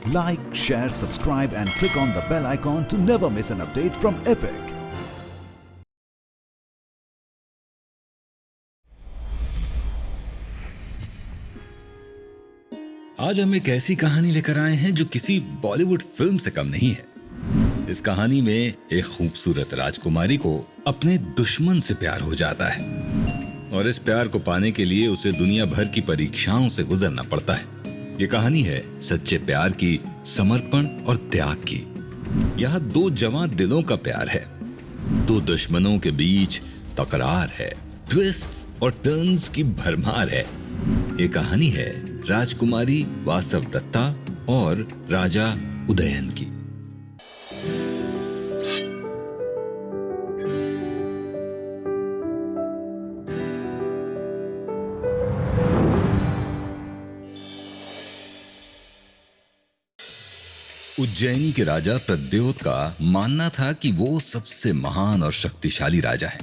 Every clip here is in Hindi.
Like, share, subscribe and click on the bell icon to never miss an update from Epic. आज हम एक ऐसी कहानी लेकर आए हैं जो किसी बॉलीवुड फिल्म से कम नहीं है। इस कहानी में एक खूबसूरत राजकुमारी को अपने दुश्मन से प्यार हो जाता है और इस प्यार को पाने के लिए उसे दुनिया भर की परीक्षाओं से गुजरना पड़ता है। ये कहानी है सच्चे प्यार की, समर्पण और त्याग की। यहाँ दो जवान दिलों का प्यार है, दो दुश्मनों के बीच तकरार है, ट्विस्ट्स और टर्न्स की भरमार है। ये कहानी है राजकुमारी वासव दत्ता और राजा उदयन की। उज्जैनी के राजा प्रद्योत का मानना था कि वो सबसे महान और शक्तिशाली राजा हैं।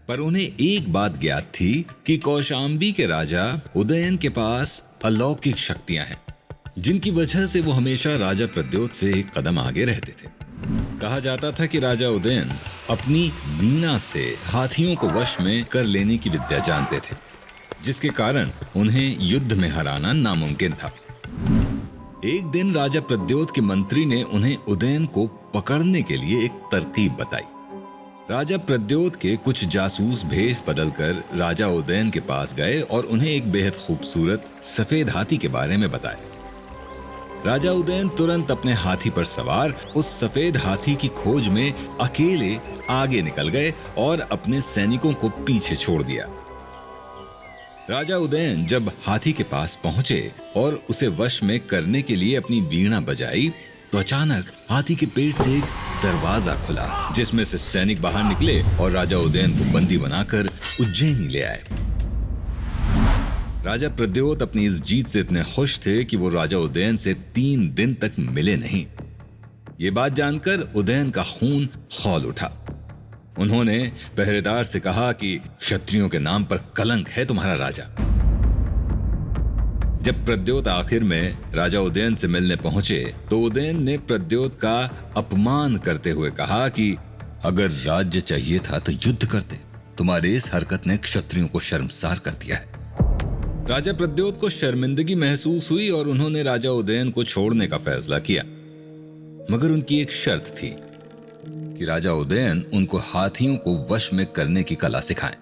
पर उन्हें एक बात ज्ञात थी कि कौशांबी के राजा उदयन के पास अलौकिक शक्तियां हैं, जिनकी वजह से वो हमेशा राजा प्रद्योत से एक कदम आगे रहते थे। कहा जाता था कि राजा उदयन अपनी वीणा से हाथियों को वश में कर लेने की विद्या जानते थे, जिसके कारण उन्हें युद्ध में हराना नामुमकिन था। एक दिन राजा प्रद्योत के मंत्री ने उन्हें उदयन को पकड़ने के लिए एक तरकीब बताई। राजा प्रद्योत के कुछ जासूस भेष बदलकर राजा उदयन के पास गए और उन्हें एक बेहद खूबसूरत सफेद हाथी के बारे में बताया। राजा उदयन तुरंत अपने हाथी पर सवार उस सफेद हाथी की खोज में अकेले आगे निकल गए और अपने सैनिकों को पीछे छोड़ दिया। राजा उदयन जब हाथी के पास पहुंचे और उसे वश में करने के लिए अपनी वीणा बजाई तो अचानक हाथी के पेट से एक दरवाजा खुला, जिसमें से सैनिक बाहर निकले और राजा उदयन को बंदी बनाकर उज्जैनी ले आए। राजा प्रद्योत अपनी इस जीत से इतने खुश थे कि वो राजा उदयन से 3 दिन तक मिले नहीं। ये बात जानकर उदयन का खून खौल उठा। उन्होंने पहरेदार से कहा कि क्षत्रियों के नाम पर कलंक है तुम्हारा राजा। जब प्रद्योत आखिर में राजा उदयन से मिलने पहुंचे तो उदयन ने प्रद्योत का अपमान करते हुए कहा कि अगर राज्य चाहिए था तो युद्ध करते, तुम्हारी इस हरकत ने क्षत्रियों को शर्मसार कर दिया है। राजा प्रद्योत को शर्मिंदगी महसूस हुई और उन्होंने राजा उदयन को छोड़ने का फैसला किया, मगर उनकी एक शर्त थी कि राजा उदयन उनको हाथियों को वश में करने की कला सिखाएं।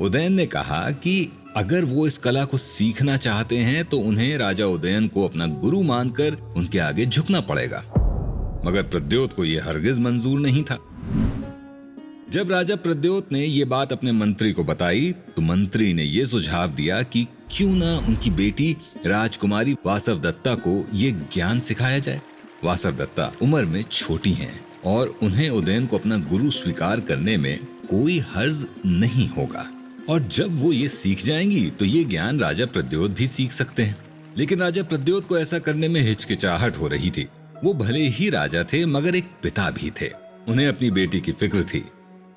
उदयन ने कहा कि अगर वो इस कला को सीखना चाहते हैं तो उन्हें राजा उदयन को अपना गुरु मानकर उनके आगे झुकना पड़ेगा, मगर प्रद्योत को यह हरगिज मंजूर नहीं था। जब राजा प्रद्योत ने यह बात अपने मंत्री को बताई तो मंत्री ने यह सुझाव दिया कि क्यों ना उनकी बेटी राजकुमारी वासव दत्ता को यह ज्ञान सिखाया जाए। वासव दत्ता उम्र में छोटी हैं और उन्हें उदयन को अपना गुरु स्वीकार करने में कोई हर्ज नहीं होगा, और जब वो ये सीख जाएंगी तो ये ज्ञान राजा प्रद्योत भी सीख सकते हैं। लेकिन राजा प्रद्योत को ऐसा करने में हिचकिचाहट हो रही थी। वो भले ही राजा थे मगर एक पिता भी थे। उन्हें अपनी बेटी की फिक्र थी।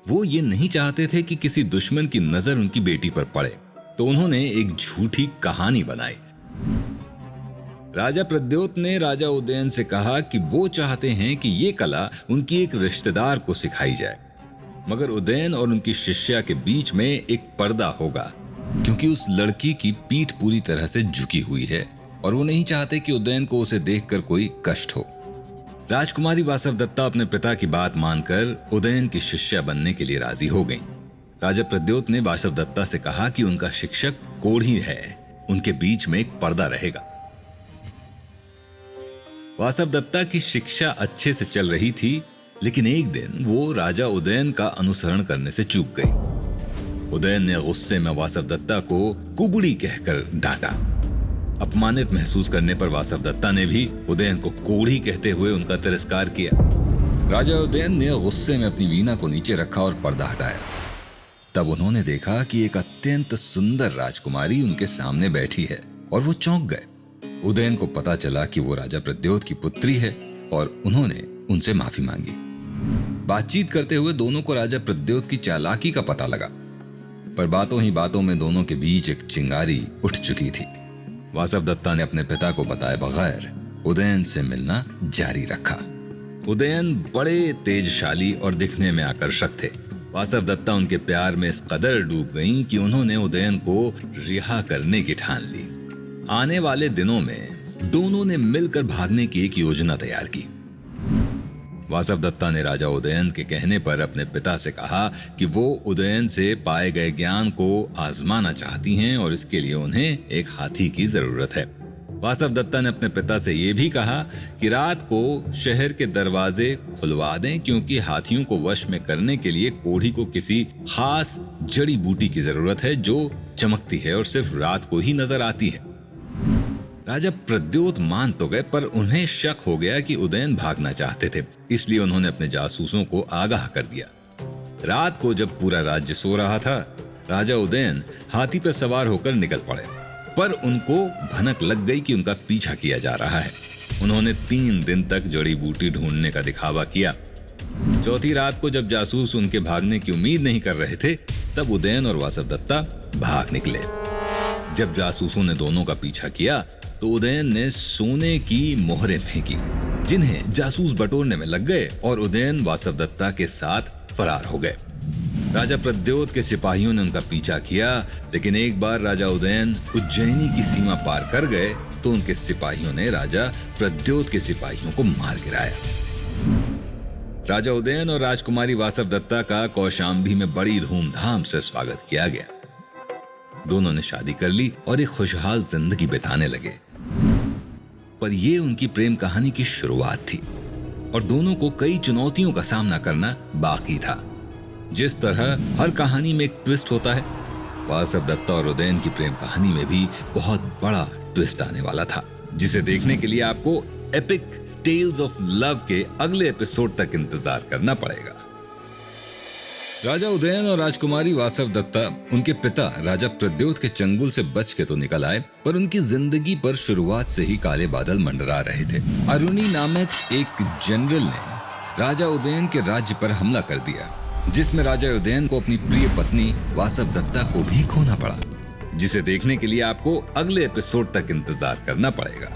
वो ये नहीं चाहते थे कि किसी दुश्मन की नजर उनकी बेटी पर पड़े, तो उन्होंने एक झूठी कहानी बनाई। राजा प्रद्योत ने राजा उदयन से कहा कि वो चाहते हैं कि ये कला उनकी एक रिश्तेदार को सिखाई जाए, मगर उदयन और उनकी शिष्या के बीच में एक पर्दा होगा, क्योंकि उस लड़की की पीठ पूरी तरह से झुकी हुई है और वो नहीं चाहते कि उदयन को उसे देखकर कोई कष्ट हो। राजकुमारी वासव दत्ता अपने पिता की बात मानकर उदयन की शिष्या बनने के लिए राजी हो गईं। राजा प्रद्योत ने वासव दत्ता से कहा कि उनका शिक्षक कोढ़ी है, उनके बीच में एक पर्दा रहेगा। वासव दत्ता की शिक्षा अच्छे से चल रही थी, लेकिन एक दिन वो राजा उदयन का अनुसरण करने से चूक गई। उदयन ने गुस्से में वासव दत्ता को कुबड़ी कहकर डांटा। अपमानित महसूस करने पर वासव दत्ता ने भी उदयन को कोढ़ी कहते हुए उनका तिरस्कार किया। राजा उदयन ने गुस्से में अपनी वीणा को नीचे रखा और पर्दा हटाया। तब उन्होंने देखा कि एक अत्यंत सुंदर राजकुमारी उनके सामने बैठी है और वो चौंक गए। उदयन को पता चला कि वो राजा प्रद्योत की पुत्री है और उन्होंने उनसे माफी मांगी। बातचीत करते हुए दोनों को राजा प्रद्योत की चालाकी का पता लगा, पर बातों ही बातों में दोनों के बीच एक चिंगारी उठ चुकी थी। वासव दत्ता ने अपने पिता को बताए बगैर उदयन से मिलना जारी रखा। उदयन बड़े तेजशाली और दिखने में आकर्षक थे। वासवदत्ता उनके प्यार में इस कदर डूब गईं कि उन्होंने उदयन को रिहा करने की ठान ली। आने वाले दिनों में दोनों ने मिलकर भागने की एक योजना तैयार की। वासवदत्ता ने राजा उदयन के कहने पर अपने पिता से कहा कि वो उदयन से पाए गए ज्ञान को आजमाना चाहती हैं और इसके लिए उन्हें एक हाथी की जरूरत है। वासवदत्ता ने अपने पिता से ये भी कहा कि रात को शहर के दरवाजे खुलवा दें, क्योंकि हाथियों को वश में करने के लिए कोढ़ी को किसी खास जड़ी बूटी की जरूरत है जो चमकती है और सिर्फ रात को ही नजर आती है। राजा प्रद्योत मान तो गए, पर उन्हें शक हो गया कि उदयन भागना चाहते थे, इसलिए उन्होंने अपने जासूसों को आगाह कर दिया। रात को जब पूरा राज्य सो रहा था, राजा उदयन हाथी पर सवार होकर निकल पड़े, पर उनको भनक लग गई कि उनका पीछा किया जा रहा है। उन्होंने 3 दिन तक जड़ी बूटी ढूंढने का दिखावा किया। चौथी रात को जब जासूस उनके भागने की उम्मीद नहीं कर रहे थे, तब उदयन और वासवदत्ता भाग निकले। जब जासूसों ने दोनों का पीछा किया तो उदयन ने सोने की मोहरें फेंकी, जिन्हें जासूस बटोरने में लग गए और उदयन वासवदत्ता के साथ फरार हो गए। राजा प्रद्योत के सिपाहियों ने उनका पीछा किया, लेकिन एक बार राजा उदयन उज्जैनी की सीमा पार कर गए तो उनके सिपाहियों ने राजा प्रद्योत के सिपाहियों को मार गिराया। राजा उदयन और राजकुमारी वासवदत्ता का कौशाम्बी में बड़ी धूमधाम से स्वागत किया गया। दोनों ने शादी कर ली और एक खुशहाल जिंदगी बिताने लगे। पर यह उनकी प्रेम कहानी की शुरुआत थी और दोनों को कई चुनौतियों का सामना करना बाकी था। जिस तरह हर कहानी में एक ट्विस्ट होता है, वासवदत्ता और उदयन की प्रेम कहानी में भी बहुत बड़ा ट्विस्ट आने वाला था, जिसे देखने के लिए आपको एपिक टेल्स ऑफ लव के अगले एपिसोड तक इंतजार करना पड़ेगा। राजा उदयन और राजकुमारी वासवदत्ता उनके पिता राजा प्रद्योत के चंगुल से बच के तो निकल आए, पर उनकी जिंदगी पर शुरुआत से ही काले बादल मंडरा रहे थे। अरुणी नामक एक जनरल ने राजा उदयन के राज्य पर हमला कर दिया, जिसमें राजा उदयन को अपनी प्रिय पत्नी वासवदत्ता को भी खोना पड़ा, जिसे देखने के लिए आपको अगले एपिसोड तक इंतजार करना पड़ेगा।